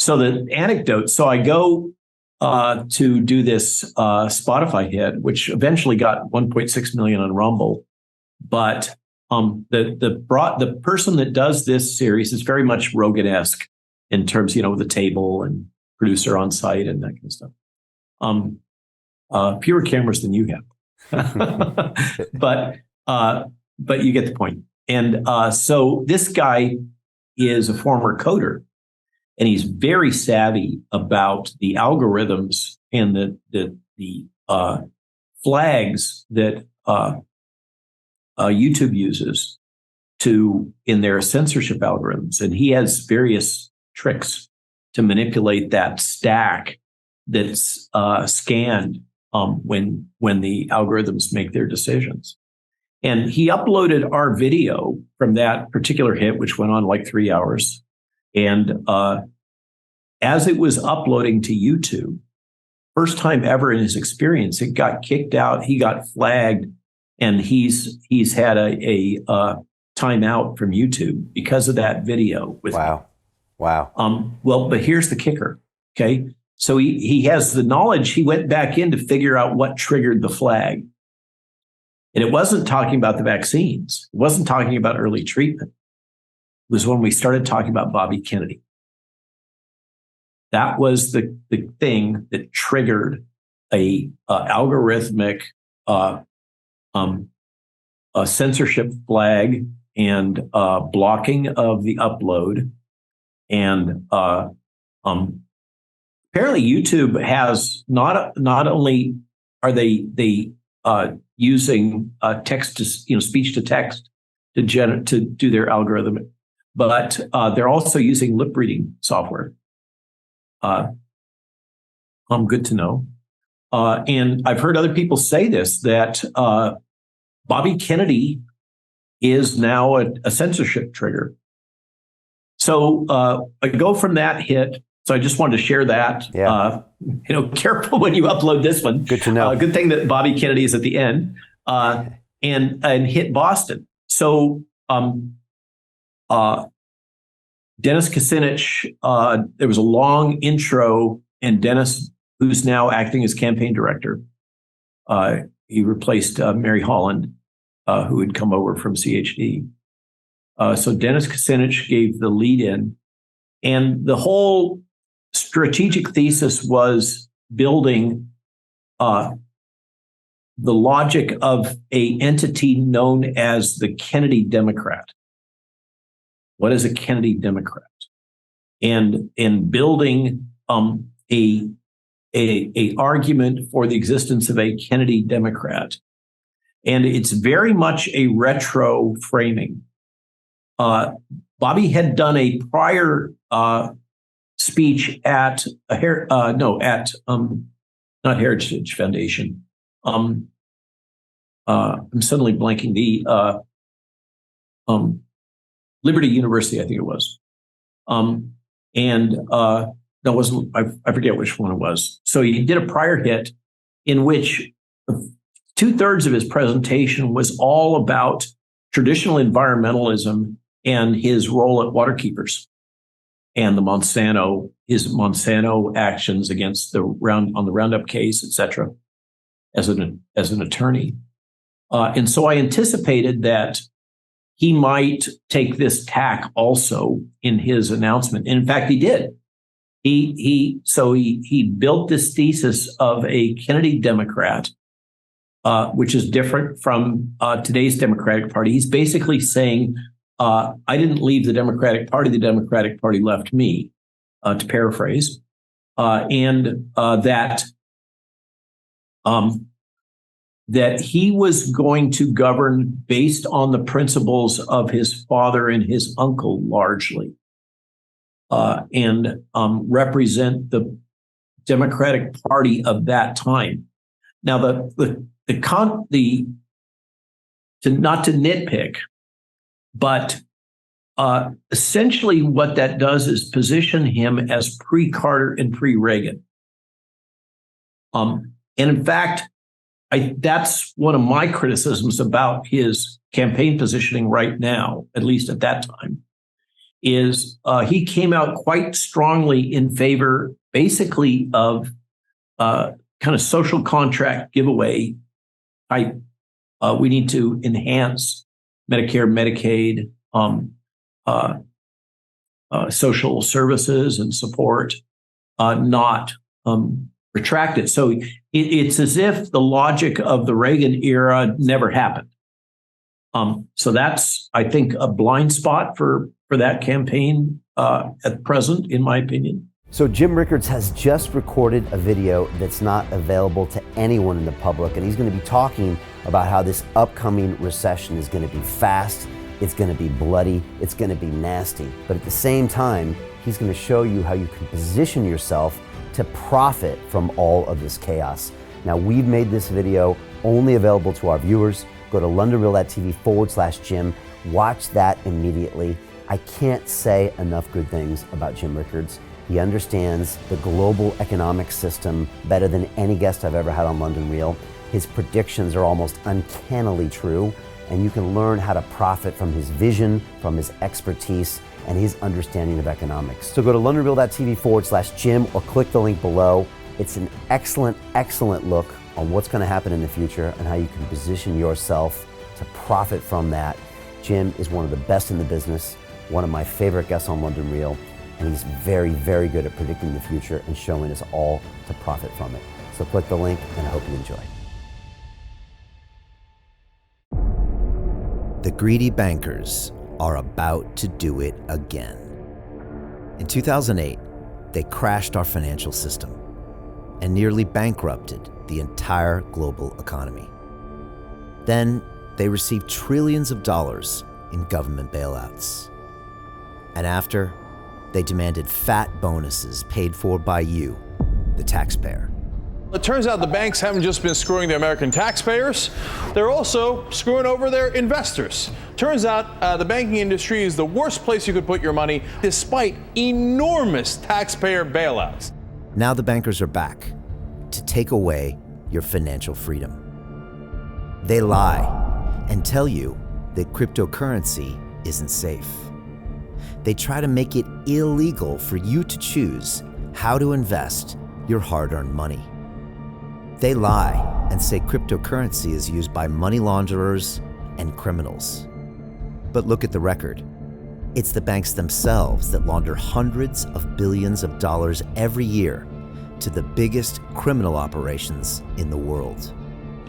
So the anecdote, so I go to do this Spotify hit, which eventually got 1.6 million on Rumble. But the person that does this series is very much Rogan-esque in terms, the table and producer on site and that kind of stuff. Fewer cameras than you have, but you get the point. And so this guy is a former coder, and he's very savvy about the algorithms and the flags that YouTube uses in their censorship algorithms. And he has various tricks to manipulate that stack that's scanned when the algorithms make their decisions. And he uploaded our video from that particular hit, which went on like 3 hours. And as it was uploading to YouTube, first time ever in his experience, it got kicked out. He got flagged, and he's had a timeout from YouTube because of that video. Wow. Well, but here's the kicker. Okay, so he has the knowledge. He went back in to figure out what triggered the flag, and it wasn't talking about the vaccines. It wasn't talking about early treatment. It was when we started talking about Bobby Kennedy. That was the thing that triggered a algorithmic censorship flag and blocking of the upload. And apparently YouTube has not only are they using text to speech to text to do their algorithm, but they're also using lip reading software. Good to know. And I've heard other people say this, that Bobby Kennedy is now a censorship trigger. So I go from that hit. So I just wanted to share that. Yeah. Careful when you upload this one. Good to know. Good thing that Bobby Kennedy is at the end, and hit Boston. So Dennis Kucinich, there was a long intro, and Dennis, who's now acting as campaign director, he replaced Mary Holland, who had come over from CHD. So Dennis Kucinich gave the lead in, and the whole strategic thesis was building the logic of an entity known as the Kennedy Democrat. What is a Kennedy Democrat? And building a argument for the existence of a Kennedy Democrat. And it's very much a retro framing. Bobby had done a prior speech at not Heritage Foundation. I'm suddenly blanking the Liberty University, I think it was. That wasn't, I forget which one it was. So he did a prior hit in which 2/3 of his presentation was all about traditional environmentalism and his role at Waterkeepers and his Monsanto actions against on the Roundup case, et cetera, as an attorney. And so I anticipated that he might take this tack also in his announcement. And in fact, he did. He built this thesis of a Kennedy Democrat, which is different from today's Democratic Party. He's basically saying, I didn't leave the Democratic Party left me, to paraphrase, that he was going to govern based on the principles of his father and his uncle largely, and represent the Democratic Party of that time. Now, not to nitpick, but essentially what that does is position him as pre-Carter and pre-Reagan. And in fact, that's one of my criticisms about his campaign positioning right now, at least at that time, is he came out quite strongly in favor, basically, of kind of social contract giveaway type. We need to enhance Medicare, Medicaid, social services and support, not retract it. So it's as if the logic of the Reagan era never happened. So that's, I think, a blind spot for that campaign at present, in my opinion. So Jim Rickards has just recorded a video that's not available to anyone in the public, and he's going to be talking about how this upcoming recession is going to be fast, it's going to be bloody, it's going to be nasty. But at the same time, he's going to show you how you can position yourself to profit from all of this chaos. Now, we've made this video only available to our viewers. Go to londonreal.tv/Jim. Watch that immediately. I can't say enough good things about Jim Rickards. He understands the global economic system better than any guest I've ever had on London Real. His predictions are almost uncannily true, and you can learn how to profit from his vision, from his expertise, and his understanding of economics. So go to londonreal.tv/Jim or click the link below. It's an excellent, excellent look on what's going to happen in the future and how you can position yourself to profit from that. Jim is one of the best in the business, one of my favorite guests on London Real, and he's very, very good at predicting the future and showing us all to profit from it. So click the link, and I hope you enjoy. The greedy bankers are about to do it again. In 2008, they crashed our financial system and nearly bankrupted the entire global economy. Then they received trillions of dollars in government bailouts. And after, they demanded fat bonuses paid for by you, the taxpayer. It turns out the banks haven't just been screwing the American taxpayers, they're also screwing over their investors. Turns out the banking industry is the worst place you could put your money, despite enormous taxpayer bailouts. Now the bankers are back to take away your financial freedom. They lie and tell you that cryptocurrency isn't safe. They try to make it illegal for you to choose how to invest your hard-earned money. They lie and say cryptocurrency is used by money launderers and criminals. But look at the record. It's the banks themselves that launder hundreds of billions of dollars every year to the biggest criminal operations in the world.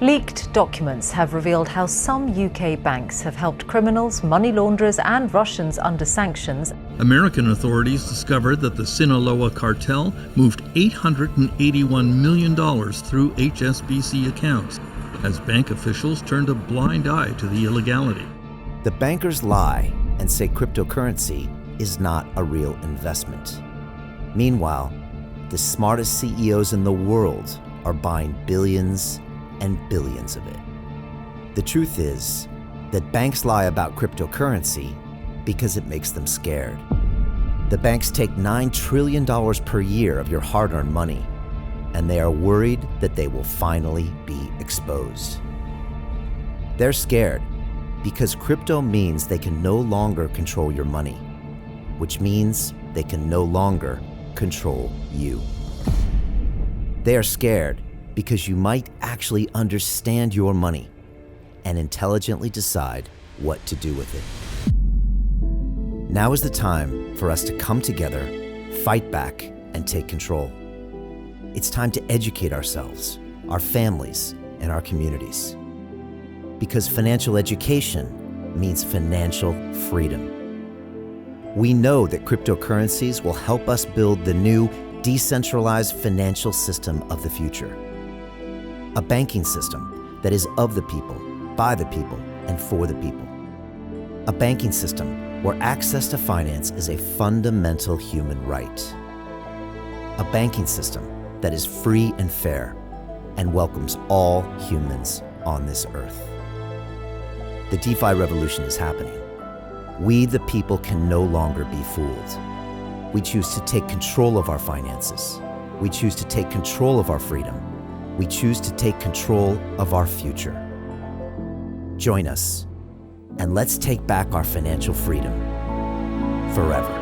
Leaked documents have revealed how some UK banks have helped criminals, money launderers and Russians under sanctions. American authorities discovered that the Sinaloa cartel moved $881 million through HSBC accounts as bank officials turned a blind eye to the illegality. The bankers lie and say cryptocurrency is not a real investment. Meanwhile, the smartest CEOs in the world are buying billions and billions of it. The truth is that banks lie about cryptocurrency because it makes them scared. The banks take $9 trillion per year of your hard-earned money, and they are worried that they will finally be exposed. They're scared because crypto means they can no longer control your money, which means they can no longer control you. They are scared because you might actually understand your money and intelligently decide what to do with it. Now is the time for us to come together, fight back, and take control. It's time to educate ourselves, our families, and our communities. Because financial education means financial freedom. We know that cryptocurrencies will help us build the new decentralized financial system of the future. A banking system that is of the people, by the people, and for the people. A banking system where access to finance is a fundamental human right. A banking system that is free and fair and welcomes all humans on this earth. The DeFi revolution is happening. We, the people, can no longer be fooled. We choose to take control of our finances. We choose to take control of our freedom. We choose to take control of our future. Join us, and let's take back our financial freedom. forever.